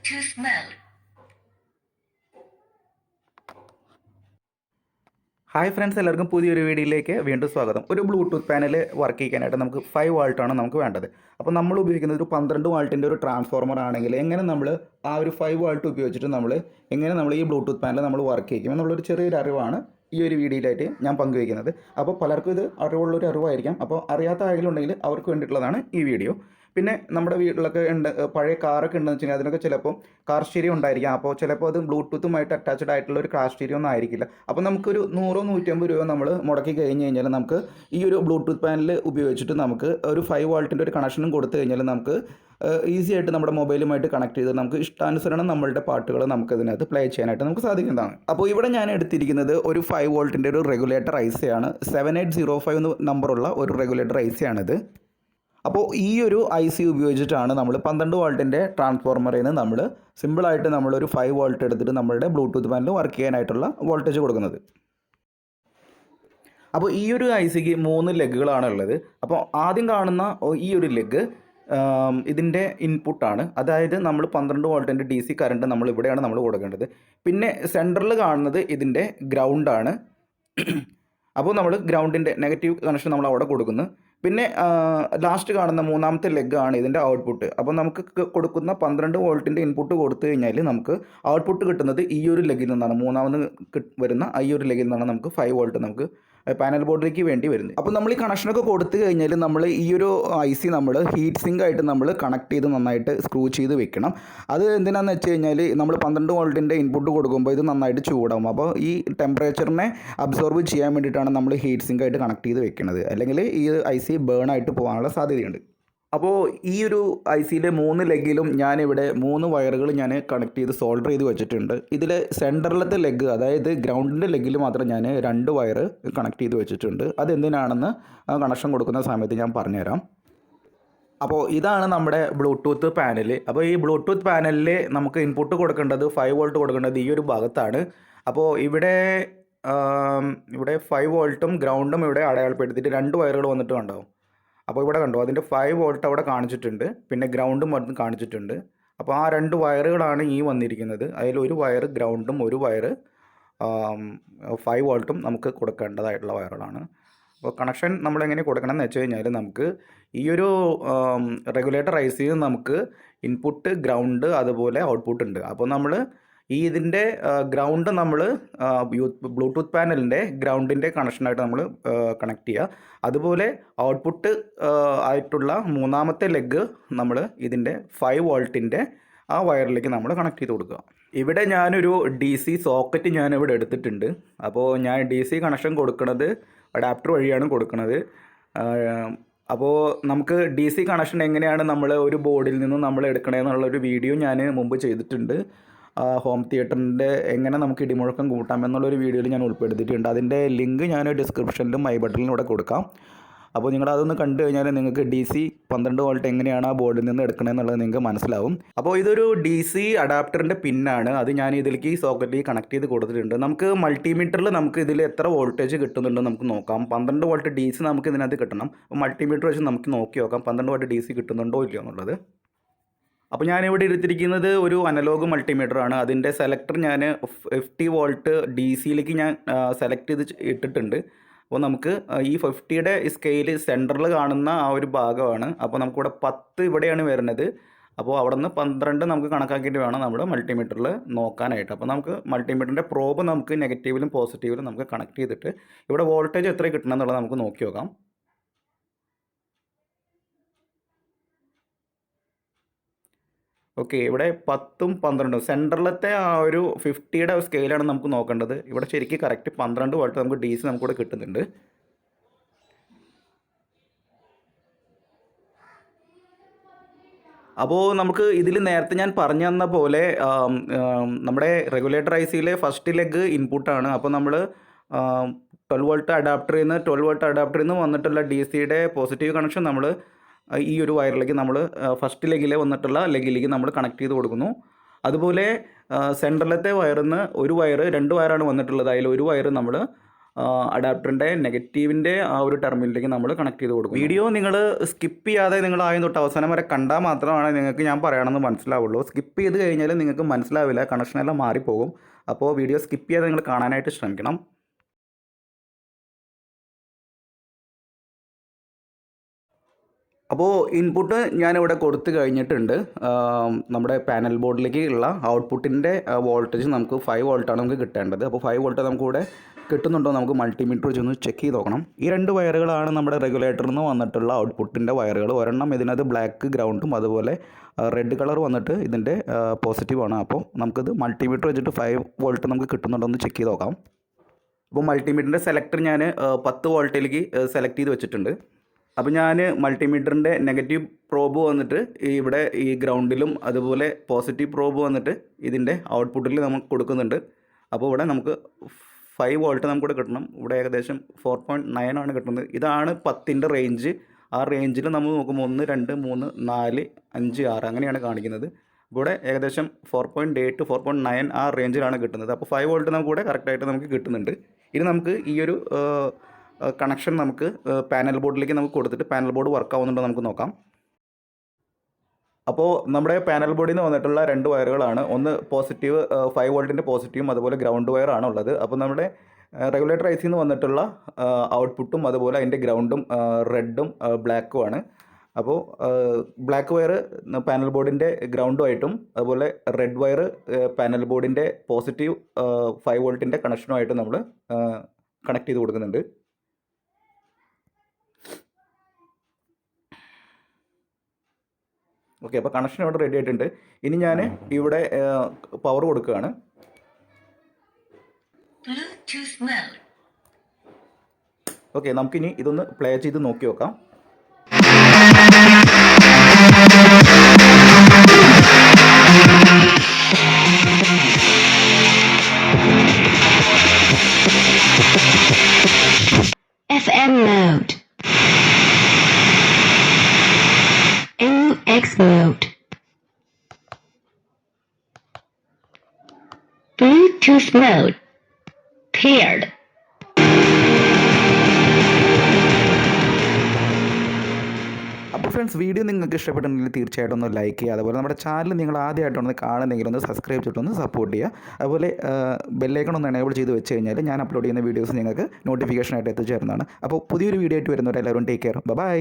Bluetooth mode. Hi friends, എല്ലാവർക്കും പുതിയൊരു വീഡിയോയിലേക്ക് വീണ്ടും സ്വാഗതം. ഒരു ബ്ലൂടൂത്ത് പാനൽ വർക്ക് ചെയ്യാനായിട്ട് നമുക്ക് 5 വാൾട്ടാണ് നമുക്ക് വേണ്ടത്. അപ്പോൾ നമ്മൾ ഉപയോഗിക്കുന്നത് ഒരു 12 വാൾട്ടിൻ്റെ ഒരു ട്രാൻസ്ഫോർമർ ആണെങ്കിൽ എങ്ങനെ നമ്മൾ ആ ഒരു 5 വാൾട്ട് ഉപയോഗിച്ചിട്ട് എങ്ങനെ നമ്മൾ ഈ ബ്ലൂടൂത്ത് പാനൽ നമ്മൾ വർക്ക് ചെയ്യും എന്നുള്ളൊരു ചെറിയൊരു അറിവാണ് ഈ ഒരു വീഡിയോയിലായിട്ട് ഞാൻ പങ്കുവയ്ക്കുന്നത്. അപ്പോൾ പലർക്കും ഇത് അറിവുള്ളൊരു അറിവായിരിക്കാം. അപ്പോൾ അറിയാത്ത ആരെങ്കിലും ഉണ്ടെങ്കിൽ അവർക്ക് വേണ്ടിയിട്ടുള്ളതാണ് ഈ വീഡിയോ. പിന്നെ നമ്മുടെ വീട്ടിലൊക്കെ ഉണ്ട്, പഴയ കാറൊക്കെ ഉണ്ടെന്ന് വെച്ചാൽ അതിനൊക്കെ ചിലപ്പോൾ കാർ സ്റ്റീരിയോ ഉണ്ടായിരിക്കാം. അപ്പോൾ ചിലപ്പോൾ അത് ബ്ലൂടൂത്തുമായിട്ട് അറ്റാച്ച്ഡ് ആയിട്ടുള്ള ഒരു കാർ സ്റ്റീരിയോ ഒന്നും ആയിരിക്കില്ല. അപ്പോൾ നമുക്കൊരു 100-150 രൂപ നമ്മൾ മുടക്കി കഴിഞ്ഞ് കഴിഞ്ഞാൽ നമുക്ക് ഈ ഒരു ബ്ലൂടൂത്ത് പാനൽ ഉപയോഗിച്ചിട്ട് നമുക്ക് ഒരു 5 വാൾട്ടിൻ്റെ ഒരു കണക്ഷനും കൊടുത്തു കഴിഞ്ഞാൽ നമുക്ക് ഈസി ആയിട്ട് നമ്മുടെ മൊബൈലുമായിട്ട് കണക്ട് ചെയ്ത് നമുക്ക് ഇഷ്ടാനുസരണം നമ്മളുടെ പാട്ടുകൾ നമുക്ക് ഇതിനകത്ത് പ്ലേ ചെയ്യാനായിട്ട് നമുക്ക് സാധിക്കുന്നതാണ്. അപ്പോൾ ഇവിടെ ഞാൻ എടുത്തിരിക്കുന്നത് ഒരു 5 വോൾട്ടിൻ്റെ ഒരു റെഗുലേറ്റർ ഐസിയാണ്. 7805 നമ്പറുള്ള ഒരു റെഗുലേറ്റർ ഐസിയാണിത്. അപ്പോൾ ഈ ഒരു ഐ സി ഉപയോഗിച്ചിട്ടാണ് നമ്മൾ 12 വാൾട്ടിൻ്റെ ട്രാൻസ്ഫോർമറിൽ നിന്ന് നമ്മൾ സിമ്പിളായിട്ട് നമ്മളൊരു 5 വോൾട്ട് എടുത്തിട്ട് നമ്മളുടെ ബ്ലൂടൂത്ത് പാനൽ വർക്ക് ചെയ്യാനായിട്ടുള്ള വോൾട്ടേജ് കൊടുക്കുന്നത്. അപ്പോൾ ഈ ഒരു ഐ സിക്ക് 3 ലെഗുകളാണ് ഉള്ളത്. അപ്പോൾ ആദ്യം കാണുന്ന ഈ ഒരു ലെഗ് ഇതിൻ്റെ ഇൻപുട്ടാണ്. അതായത് നമ്മൾ 12 വോൾട്ടിൻ്റെ DC കറണ്ട് നമ്മൾ ഇവിടെയാണ് നമ്മൾ കൊടുക്കേണ്ടത്. പിന്നെ സെൻറ്ററിൽ കാണുന്നത് ഇതിൻ്റെ ഗ്രൗണ്ടാണ്. അപ്പോൾ നമ്മൾ ഗ്രൗണ്ടിൻ്റെ നെഗറ്റീവ് കണക്ഷൻ നമ്മൾ അവിടെ കൊടുക്കുന്നു. പിന്നെ ലാസ്റ്റ് കാണുന്ന മൂന്നാമത്തെ ലെഗാണ് ഇതിൻ്റെ ഔട്ട്പുട്ട്. അപ്പോൾ നമുക്ക് കൊടുക്കുന്ന 12 വോൾട്ടിൻ്റെ ഇൻപുട്ട് കൊടുത്തു കഴിഞ്ഞാൽ നമുക്ക് ഔട്ട്പുട്ട് കിട്ടുന്നത് ഈ ഒരു ലെഗിൽ നിന്നാണ്. മൂന്നാമത് വരുന്ന ഈ ഒരു ലെഗിൽ നിന്നാണ് നമുക്ക് 5 വോൾട്ട് നമുക്ക് പാനൽ ബോർഡിലേക്ക് വേണ്ടി വരുന്നത്. അപ്പോൾ നമ്മൾ ഈ കണക്ഷനൊക്കെ കൊടുത്തു കഴിഞ്ഞാൽ നമ്മൾ ഈ ഒരു ഐ സി നമ്മൾ ഹീറ്റ് സിങ്ക് ആയിട്ട് നമ്മൾ കണക്ട് ചെയ്ത് നന്നായിട്ട് സ്ക്രൂ ചെയ്ത് വെക്കണം. അത് എന്തിനാണെന്ന് വെച്ച് കഴിഞ്ഞാൽ നമ്മൾ 12 വോൾട്ടിൻ്റെ ഇൻപുട്ട് കൊടുക്കുമ്പോൾ ഇത് നന്നായിട്ട് ചൂടാവും. അപ്പോൾ ഈ ടെമ്പറേച്ചറിനെ അബ്സോർബ് ചെയ്യാൻ വേണ്ടിയിട്ടാണ് നമ്മൾ ഹീറ്റ് സിങ്ക് ആയിട്ട് കണക്ട് ചെയ്ത് വെക്കുന്നത്. അല്ലെങ്കിൽ ഈ ഐ സി ബേൺ ആയിട്ട് പോകാനുള്ള സാധ്യതയുണ്ട്. അപ്പോൾ ഈ ഒരു ഐ സിയിലെ 3 ലെഗിലും ഞാനിവിടെ 3 വയറുകൾ ഞാൻ കണക്ട് ചെയ്ത് സോൾഡർ ചെയ്ത് വെച്ചിട്ടുണ്ട്. ഇതിൽ സെൻറ്ററിലത്തെ ലെഗ്, അതായത് ഗ്രൗണ്ടിൻ്റെ ലെഗിൽ മാത്രം ഞാൻ 2 വയർ കണക്ട് ചെയ്ത് വെച്ചിട്ടുണ്ട്. അതെന്തിനാണെന്ന് കണക്ഷൻ കൊടുക്കുന്ന സമയത്ത് ഞാൻ പറഞ്ഞുതരാം. അപ്പോൾ ഇതാണ് നമ്മുടെ ബ്ലൂടൂത്ത് പാനൽ. അപ്പോൾ ഈ ബ്ലൂടൂത്ത് പാനലിൽ നമുക്ക് ഇൻപുട്ട് കൊടുക്കേണ്ടത് 5 വോൾട്ട് കൊടുക്കേണ്ടത് ഈ ഒരു ഭാഗത്താണ്. അപ്പോൾ ഇവിടെ 5 വോൾട്ടും ഗ്രൗണ്ടും ഇവിടെ അടയാളപ്പെടുത്തിയിട്ട് 2 വയറുകൾ വന്നിട്ട് ഉണ്ടാവും. അപ്പോൾ ഇവിടെ കണ്ടോ, അതിൻ്റെ 5 വോൾട്ട് അവിടെ കാണിച്ചിട്ടുണ്ട്, പിന്നെ ഗ്രൗണ്ടും വന്ന് കാണിച്ചിട്ടുണ്ട്. അപ്പോൾ ആ 2 വയറുകളാണ് ഈ വന്നിരിക്കുന്നത്. അതിൽ ഒരു വയർ ഗ്രൗണ്ടും ഒരു വയർ 5 വോൾട്ടും നമുക്ക് കൊടുക്കേണ്ടതായിട്ടുള്ള വയറുകളാണ്. അപ്പോൾ കണക്ഷൻ നമ്മളെങ്ങനെ കൊടുക്കണം എന്ന് വെച്ച് കഴിഞ്ഞാൽ നമുക്ക് ഈ ഒരു റെഗുലേറ്റർ ഐ സിയിൽ നമുക്ക് ഇൻപുട്ട്, ഗ്രൗണ്ട്, അതുപോലെ ഔട്ട്പുട്ട് ഉണ്ട്. അപ്പോൾ നമ്മൾ ഇതിൻ്റെ ഗ്രൗണ്ട് നമ്മൾ ബ്ലൂടൂത്ത് പാനലിൻ്റെ ഗ്രൗണ്ടിൻ്റെ കണക്ഷനായിട്ട് നമ്മൾ കണക്ട് ചെയ്യുക. അതുപോലെ ഔട്ട്പുട്ട് ആയിട്ടുള്ള മൂന്നാമത്തെ ലെഗ് നമ്മൾ ഇതിൻ്റെ 5 വോൾട്ടിൻ്റെ ആ വയറിലേക്ക് നമ്മൾ കണക്ട് ചെയ്ത് കൊടുക്കുക. ഇവിടെ ഞാനൊരു DC സോക്കറ്റ് ഞാനിവിടെ എടുത്തിട്ടുണ്ട്. അപ്പോൾ ഞാൻ DC കണക്ഷൻ കൊടുക്കുന്നത് അഡാപ്റ്റർ വഴിയാണ് കൊടുക്കുന്നത്. അപ്പോൾ നമുക്ക് DC കണക്ഷൻ എങ്ങനെയാണ് നമ്മൾ ഒരു ബോർഡിൽ നിന്ന് നമ്മൾ എടുക്കണമെന്നുള്ളൊരു വീഡിയോ ഞാൻ മുമ്പ് ചെയ്തിട്ടുണ്ട്. ഹോം തിയേറ്ററിൻ്റെ എങ്ങനെ നമുക്ക് ഇടിമുഴക്കം കൂട്ടാം എന്നുള്ളൊരു വീഡിയോയിൽ ഞാൻ ഉൾപ്പെടുത്തിയിട്ടുണ്ട്. അതിൻ്റെ ലിങ്ക് ഞാൻ ഡിസ്ക്രിപ്ഷനിലും ഐ ബട്ടണിലും ഇവിടെ കൊടുക്കാം. അപ്പോൾ നിങ്ങളതൊന്ന് കണ്ടു കഴിഞ്ഞാൽ നിങ്ങൾക്ക് DC 12 വോൾട്ട് എങ്ങനെയാണ് ആ ബോർഡിൽ നിന്ന് എടുക്കണമെന്നുള്ളത് നിങ്ങൾക്ക് മനസ്സിലാവും. അപ്പോൾ ഇതൊരു DC അഡാപ്റ്ററിൻ്റെ പിന്നാണ്. അത് ഞാൻ ഇതിലേക്ക് ഈ സോക്കറ്റിൽ കണക്ട് ചെയ്ത് കൊടുത്തിട്ടുണ്ട്. നമുക്ക് മൾട്ടിമീറ്ററിൽ നമുക്ക് ഇതിൽ എത്ര വോൾട്ടേജ് കിട്ടുന്നുണ്ടോ നമുക്ക് നോക്കാം. 12 വോൾട്ട് DC നമുക്ക് ഇതിനകത്ത് കിട്ടണം. അപ്പോൾ മൾട്ടിമീറ്റർ വെച്ച് നമുക്ക് നോക്കി നോക്കാം 12 വോൾട്ട് DC കിട്ടുന്നുണ്ടോ ഇല്ലയോ എന്നുള്ളത്. അപ്പോൾ ഞാനിവിടെ എടുത്തിരിക്കുന്നത് ഒരു അനലോഗ് മൾട്ടിമീറ്റർ ആണ്. അതിൻ്റെ സെലക്ടർ ഞാൻ 50 വോൾട്ട് DCയിലേക്ക് ഞാൻ സെലക്ട് ചെയ്ത് ഇട്ടിട്ടുണ്ട്. അപ്പോൾ നമുക്ക് ഈ 50യുടെ സ്കെയിൽ സെൻറ്ററിൽ കാണുന്ന ആ ഒരു ഭാഗമാണ്. അപ്പോൾ നമുക്കിവിടെ 10 ഇവിടെയാണ് വരുന്നത്. അപ്പോൾ അവിടെ നിന്ന് 12 നമുക്ക് കണക്കാക്കിയിട്ട് വേണം നമ്മൾ മൾട്ടിമീറ്ററിൽ നോക്കാനായിട്ട്. അപ്പോൾ നമുക്ക് മൾട്ടിമീറ്ററിൻ്റെ പ്രോബ് നമുക്ക് നെഗറ്റീവിലും പോസിറ്റീവിലും നമുക്ക് കണക്ട് ചെയ്തിട്ട് ഇവിടെ വോൾട്ടേജ് എത്ര കിട്ടണം എന്നുള്ളത് നമുക്ക് നോക്കി നോക്കാം. ഓക്കെ, ഇവിടെ 10ഉം 12ഉം സെൻറ്ററിലത്തെ ആ ഒരു 50യുടെ സ്കെയിലാണ് നമുക്ക് നോക്കേണ്ടത്. ഇവിടെ ശരിക്കും കറക്റ്റ് 12 വോൾട്ട് നമുക്ക് DC നമുക്കിവിടെ കിട്ടുന്നുണ്ട്. അപ്പോൾ നമുക്ക് ഇതിൽ നേരത്തെ ഞാൻ പറഞ്ഞു തന്ന പോലെ നമ്മുടെ റെഗുലേറ്റർ ഐ സിയിലെ ഫസ്റ്റ് ലെഗ് ഇൻപുട്ടാണ്. അപ്പോൾ നമ്മൾ 12 വോൾട്ട് അഡാപ്റ്ററിൽ നിന്ന് വന്നിട്ടുള്ള DCയുടെ പോസിറ്റീവ് കണക്ഷൻ നമ്മൾ ഈ ഒരു വയറിലേക്ക് നമ്മൾ ഫസ്റ്റ് ലെഗിലെ വന്നിട്ടുള്ള ലെഗിലേക്ക് നമ്മൾ കണക്ട് ചെയ്ത് കൊടുക്കുന്നു. അതുപോലെ സെൻറ്ററിലത്തെ വയറിൽ നിന്ന് ഒരു വയർ 2 വയറാണ് വന്നിട്ടുള്ളത്. അതിൽ ഒരു വയർ നമ്മൾ അഡാപ്റ്ററിൻ്റെ നെഗറ്റീവിൻ്റെ ആ ഒരു ടെർമിനലിലേക്ക് നമ്മൾ കണക്ട് ചെയ്ത് കൊടുക്കും. വീഡിയോ നിങ്ങൾ സ്കിപ്പ് ചെയ്യാതെ നിങ്ങൾ ആദ്യം തൊട്ട് അവസാനം വരെ കണ്ടാൽ മാത്രമാണ് നിങ്ങൾക്ക് ഞാൻ പറയണമെന്ന് മനസ്സിലാവുള്ളൂ. സ്കിപ്പ് ചെയ്ത് കഴിഞ്ഞാൽ നിങ്ങൾക്ക് മനസ്സിലാവില്ല, കണക്ഷനെല്ലാം മാറിപ്പോകും. അപ്പോൾ വീഡിയോ സ്കിപ്പ് ചെയ്യാതെ നിങ്ങൾ കാണാനായിട്ട് ശ്രമിക്കണം. അപ്പോൾ ഇൻപുട്ട് ഞാനിവിടെ കൊടുത്തു കഴിഞ്ഞിട്ടുണ്ട്. നമ്മുടെ പാനൽ ബോർഡിലേക്ക് ഉള്ള ഔട്ട്പുട്ടിൻ്റെ വോൾട്ടേജ് നമുക്ക് 5 വോൾട്ടാണ് നമുക്ക് കിട്ടേണ്ടത്. അപ്പോൾ 5 വോൾട്ട് നമുക്കിവിടെ കിട്ടുന്നുണ്ടോ നമുക്ക് മൾട്ടിമീറ്റർ വെച്ചൊന്ന് ചെക്ക് ചെയ്ത് നോക്കണം. ഈ 2 വയറുകളാണ് നമ്മുടെ റെഗുലേറ്ററിൽ നിന്ന് വന്നിട്ടുള്ള ഔട്ട്പുട്ടിൻ്റെ വയറുകൾ. ഒരെണ്ണം ഇതിനകത്ത് ബ്ലാക്ക് ഗ്രൗണ്ടും അതുപോലെ റെഡ് കളർ വന്നിട്ട് ഇതിൻ്റെ പോസിറ്റീവാണ്. അപ്പോൾ നമുക്കിത് മൾട്ടിമീറ്റർ വെച്ചിട്ട് 5 വോൾട്ട് നമുക്ക് കിട്ടുന്നുണ്ടോ എന്ന് ചെക്ക് ചെയ്ത് നോക്കാം. അപ്പോൾ മൾട്ടിമീറ്ററിൻ്റെ സെലക്ടർ ഞാൻ 10 വോൾട്ടിലേക്ക് സെലക്ട് ചെയ്ത് വെച്ചിട്ടുണ്ട്. അപ്പോൾ ഞാൻ മൾട്ടിമീറ്ററിൻ്റെ നെഗറ്റീവ് പ്രോബ് വന്നിട്ട് ഇവിടെ ഈ ഗ്രൗണ്ടിലും അതുപോലെ പോസിറ്റീവ് പ്രോബ് വന്നിട്ട് ഇതിൻ്റെ ഔട്ട്പുട്ടിൽ നമുക്ക് കൊടുക്കുന്നുണ്ട്. അപ്പോൾ ഇവിടെ നമുക്ക് 5 വോൾട്ട് നമുക്കിവിടെ കിട്ടണം. ഇവിടെ ഏകദേശം 4.9 ആണ് കിട്ടുന്നത്. ഇതാണ് 10ൻ്റെ റേഞ്ച്. ആ റേഞ്ചിൽ നമ്മൾ നോക്കുമ്പോൾ 1, 2, 3, 4, 5, 6 അങ്ങനെയാണ് കാണിക്കുന്നത്. ഇവിടെ ഏകദേശം 4.8 4.9 ആ റേഞ്ചിലാണ് കിട്ടുന്നത്. അപ്പോൾ 5 വോൾട്ട് നമുക്കിവിടെ കറക്റ്റായിട്ട് നമുക്ക് കിട്ടുന്നുണ്ട്. ഇനി നമുക്ക് ഈ ഒരു കണക്ഷൻ നമുക്ക് പാനൽ ബോർഡിലേക്ക് നമുക്ക് കൊടുത്തിട്ട് പാനൽ ബോർഡ് വർക്ക് ആവുന്നുണ്ടോ നമുക്ക് നോക്കാം. അപ്പോൾ നമ്മുടെ പാനൽ ബോർഡിൽ നിന്ന് വന്നിട്ടുള്ള 2 വയറുകളാണ്. ഒന്ന് പോസിറ്റീവ് 5 വോൾട്ടിൻ്റെ പോസിറ്റീവും അതുപോലെ ഗ്രൗണ്ട് വയറാണ് ഉള്ളത്. അപ്പോൾ നമ്മുടെ റെഗുലേറ്റർ ഐസിയിൽ നിന്ന് വന്നിട്ടുള്ള ഔട്ട്പുട്ടും അതുപോലെ അതിൻ്റെ ഗ്രൗണ്ടും റെഡും ബ്ലാക്കുമാണ്. അപ്പോൾ ബ്ലാക്ക് വയർ പാനൽ ബോർഡിൻ്റെ ഗ്രൗണ്ടുമായിട്ടും അതുപോലെ റെഡ് വയർ പാനൽ ബോർഡിൻ്റെ പോസിറ്റീവ് 5 വോൾട്ടിൻ്റെ കണക്ഷനുമായിട്ടും നമ്മൾ കണക്ട് ചെയ്ത് കൊടുക്കുന്നുണ്ട്. ഓക്കെ, അപ്പോൾ കണക്ഷൻ ഇവിടെ റെഡി ആയിട്ടുണ്ട്. ഇനി ഞാൻ ഇവിടെ പവർ കൊടുക്കുകയാണ്. ഓക്കെ, നമുക്കിനി ഇതൊന്ന് പ്ലേ ചെയ്ത് നോക്കി നോക്കാം. FM mode. NX mode. Bluetooth mode. Paired. അപ്പോൾ ഫ്രണ്ട്സ്, വീഡിയോ നിങ്ങൾക്ക് ഇഷ്ടപ്പെട്ടുണ്ടെങ്കിൽ തീർച്ചയായിട്ടും ഒന്ന് ലൈക്ക് ചെയ്യുക. അതുപോലെ നമ്മുടെ ചാനൽ നിങ്ങൾ ആദ്യമായിട്ടൊന്ന് കാണുന്നെങ്കിൽ ഒന്ന് സബ്സ്ക്രൈബ് ചെയ്തിട്ടൊന്ന് സപ്പോർട്ട് ചെയ്യുക. അതുപോലെ ബെല്ലൈക്കൺ ഒന്ന് എനേബിൾ ചെയ്ത് വെച്ച് കഴിഞ്ഞാൽ ഞാൻ അപ്ലോഡ് ചെയ്യുന്ന വീഡിയോസ് നിങ്ങൾക്ക് നോട്ടിഫിക്കേഷനായിട്ട് എത്തിച്ചേരുന്നതാണ്. അപ്പോൾ പുതിയൊരു വീഡിയോ ആയിട്ട് വരുന്നവരെല്ലാവരും ടേക്ക് കെയർ. ബൈ.